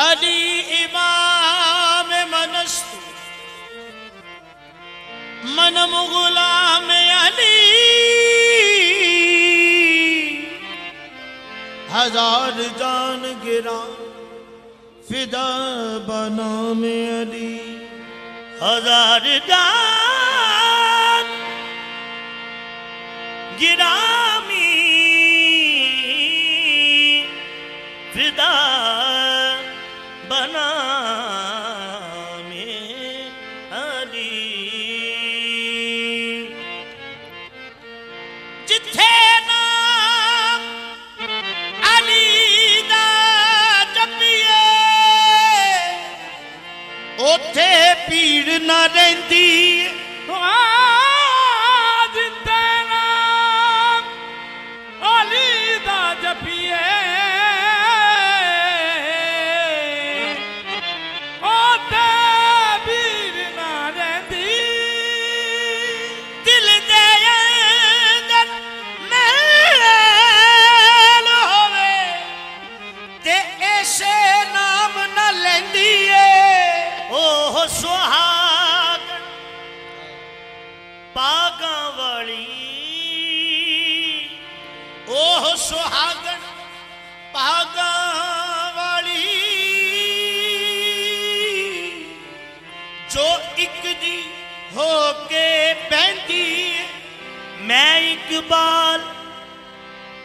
अली इमाम मनस्तु मनम गुलाम अली हजार जान गिरा फिदा बना में अली हजार जान गिरामी फिदा बना में अली जिथे नाम अली दा जपिए ओथे पीड़ ना रहिंदी जिथे नाम अली दा जपिए सुहागन पागा वाली ओह सुहागन पागा वाली जो एक दी होके बहती मैं इकबाल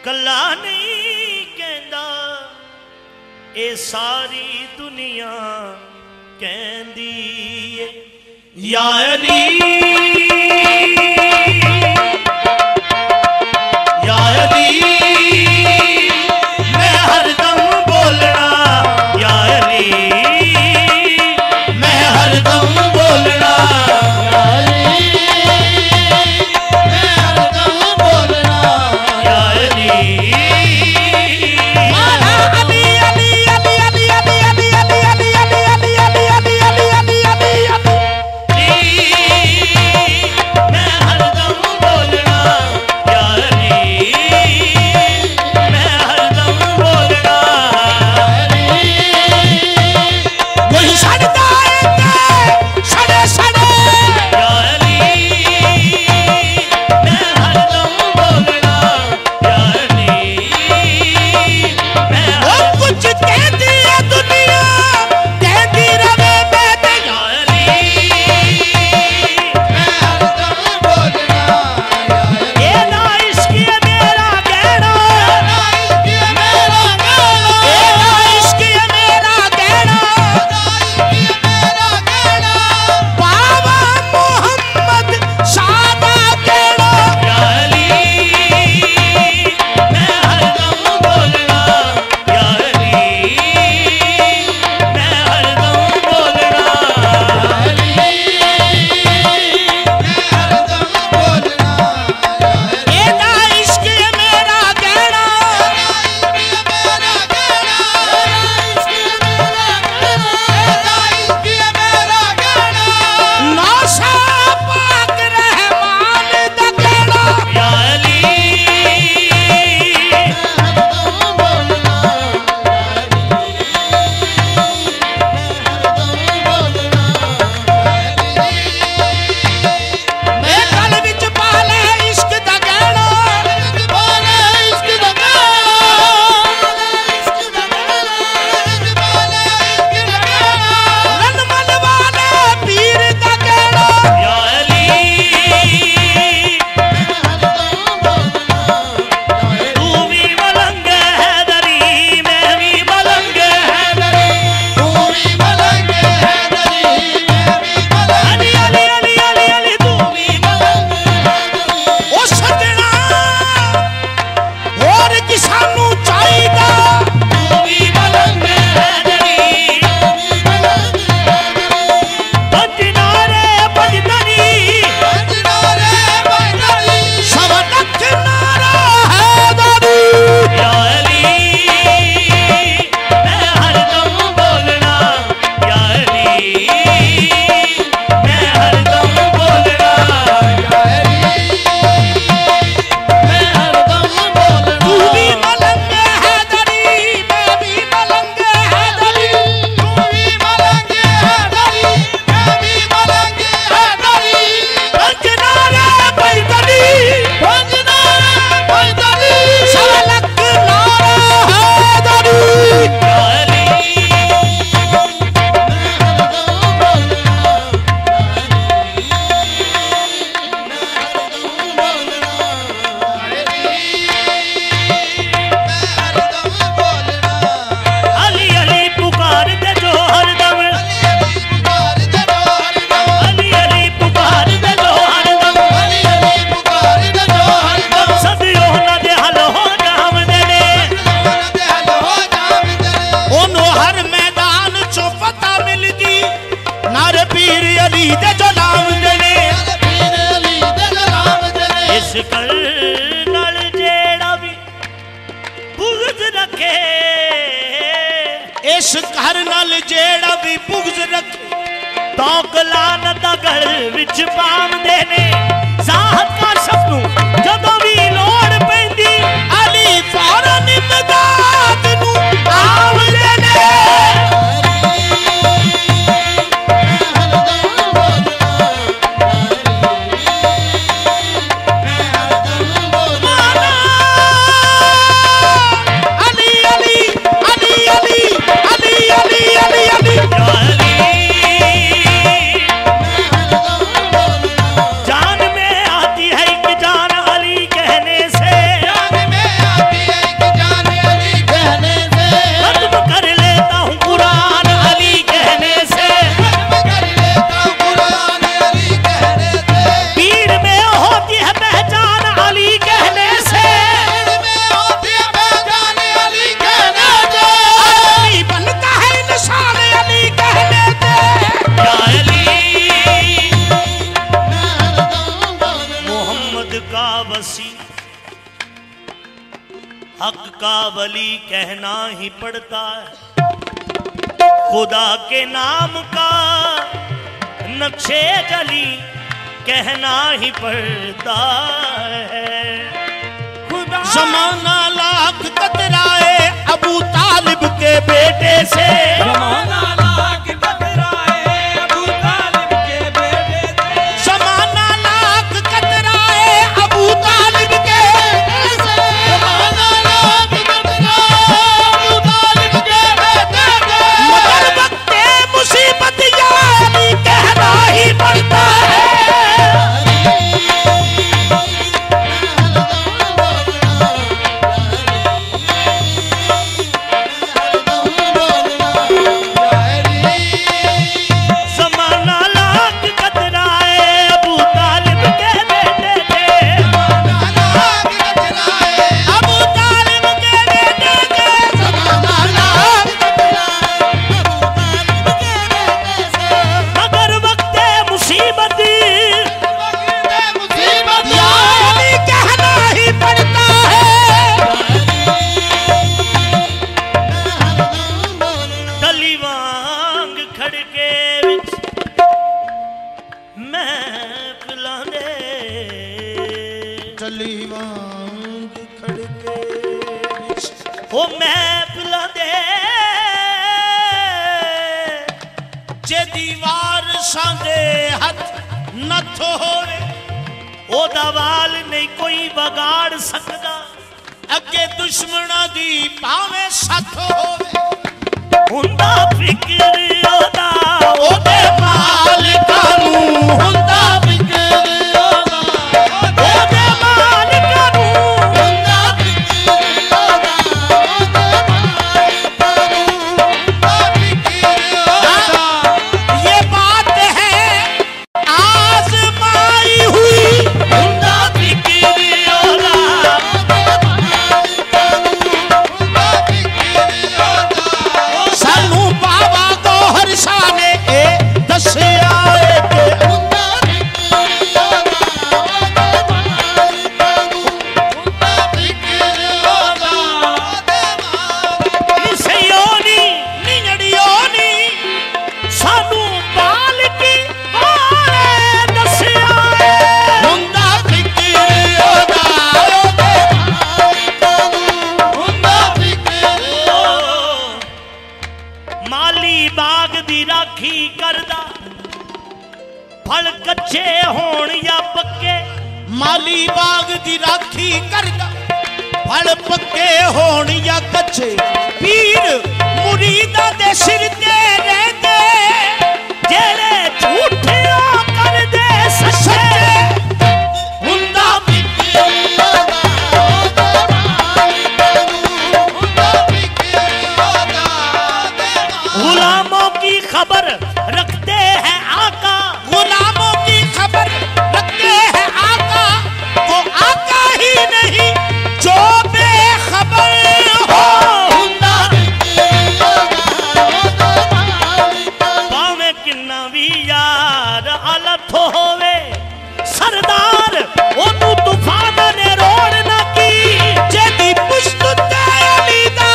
कला नहीं कहंदा ए सारी दुनिया कहंदी या अली या अली मैं हरदम बोलना या अली मैं हरदम बोलना या अली मैं हरदम बोलना या अली मैं इस घर नाल जेड़ा भी बुग़्ज़ रखे तो लानत दा गल विच पाउंदे ने। ज़ाहत काशिफ नूं जदों भी लोड़ पैंदी अली फौरन इमदाद नूं आवदे ने। हक का वली कहना ही पड़ता है, खुदा के नाम का नक्शे जली कहना ही पड़ता है। खुदा ज़माना लाख कतराए अबू तालिब के बेटे से। ज़माना लाख कतराए अबू तालिब के बेटे से। ज़माना लाख कतराए अबू तालिब के बेटे से। ज़माना लाख कतराए अबू तालिब के बेटे से। मगर वक्ते मुसीबत यारी कहना ही पड़ता है। वाल नहीं कोई बगाड़ सकदा, अगे दुश्मना दी भावें सथ होवे। हुंदा फिक्र ओदा ओदे मालिका नूं, हुंदा फिक्र ओदा ओदे मालिका नूं, हुंदा फिक्र ओदा ओदे मालिका नूं, हुंदा फिक्र ओदा। ये बात है आज़माई हुई। माली बाग दी राखी करदा, फल पक्के होण या कच्चे। पीर मुरीदा दे सिर ते रहंदे, जेड़े झूठे कर दे सच्चे। हुंदा फिक्र ओदा ओदा मालिका नूं, हुंदा फिक्र ओदा ओदे। गुलामों की खबर रखते हैं आका, गुलामों की खबर रखते हैं आका। वो आका ही नहीं जो बेखबर हो। भावें किन्ना भी यार अलथ होवे, सरदार ओनू तूफान ने रोड़ ना की। जेदी पुश्त ते अली दा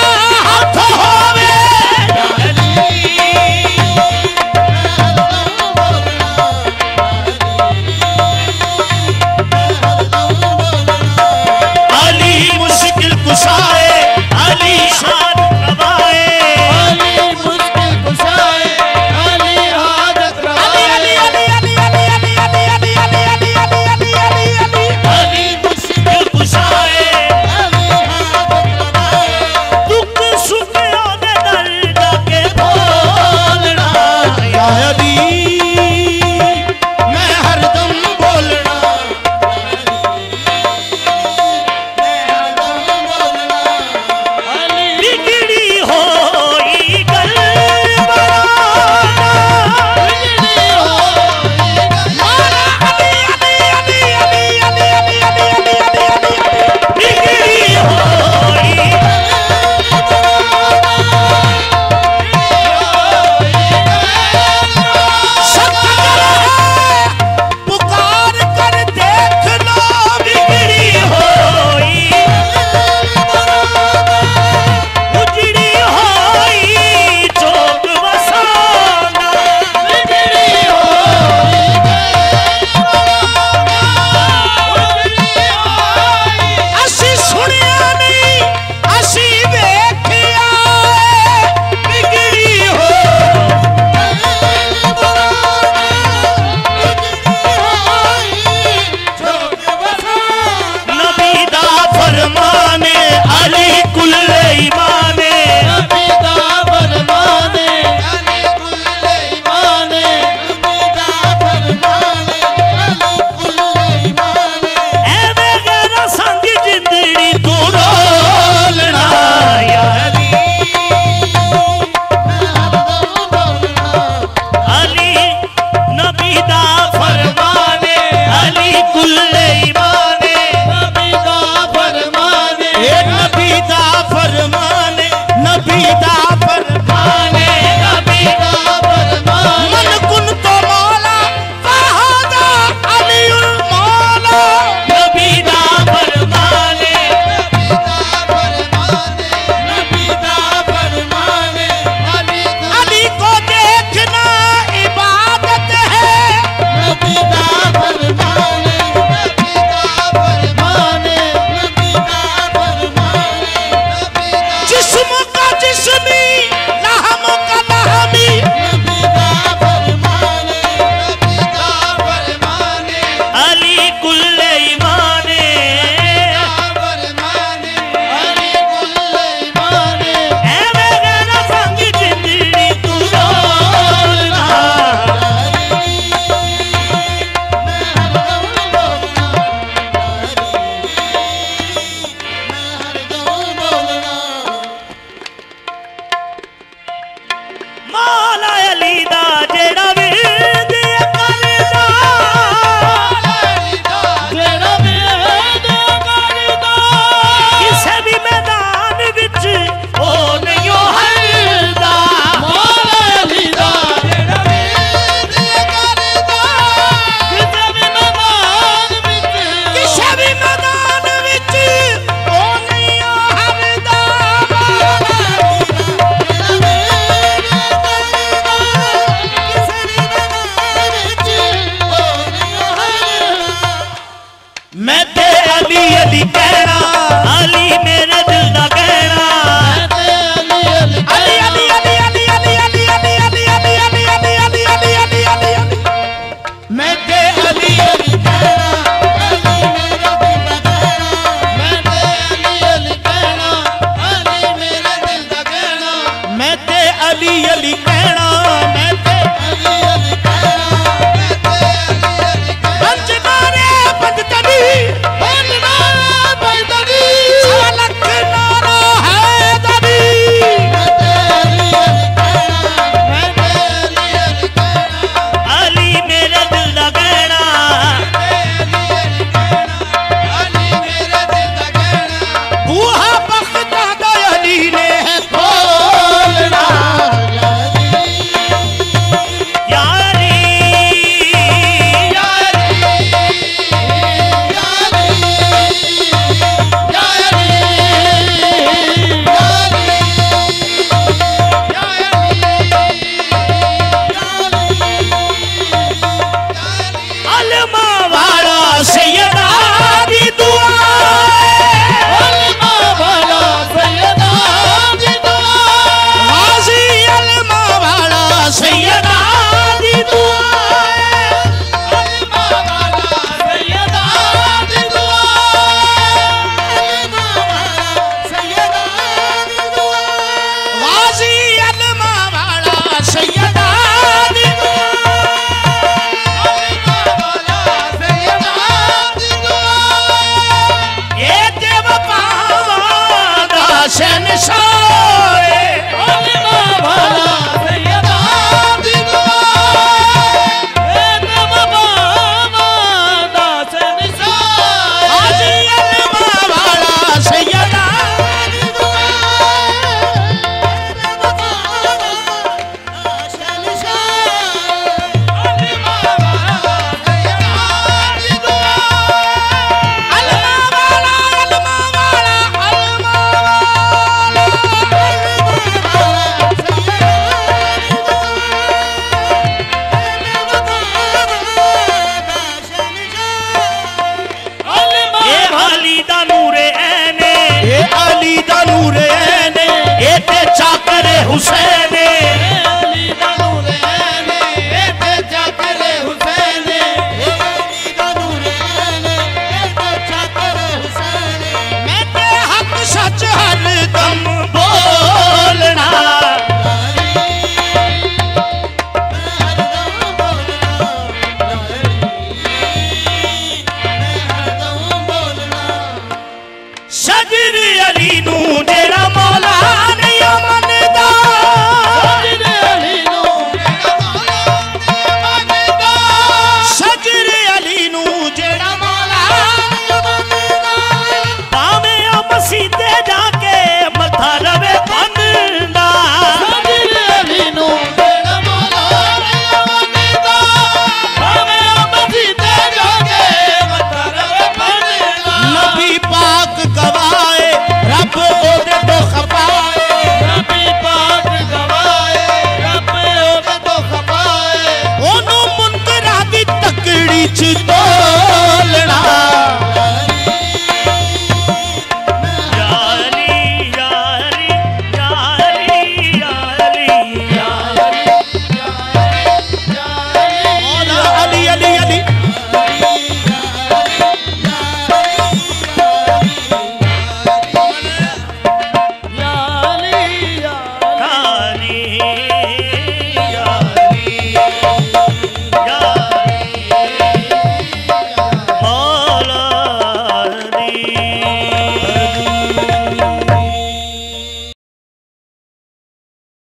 हाथ होवे। मौला अली दा जेड़ा विरद करदा किसे भी मैदान विच ओ नहीं हरदा किसे भी मैदान विच ओ नहीं हरदा मैं ते अली अली कहना अली मेरे दिल दा कहना अली अली अली अली अली अली अली अली अली अली अली अली अली अली अली अली मैं ते अली अली मैं ते अली अली कहना मैं ते पंचनारे पंचतनी लख नारा है दरी अली मेरे दिल दा कहना बूहा बख्ता दा अली ने है खोलना यारी अलमा वाला सैयदा दी दुआ गाजी अलमा वाला सैयदा दी दुआ गाजी अलमा वाला सैयदा दी ये देव पावा दा शहंशाह अलमा वाला सैयदा दी दुआ ये देव पावा दा शहंशाह गाजी अलमा वाला सैयदा दी दुआ अली दा नूरे ऐने ये अली दा नूरे ऐने ये ते चाकर हुसैन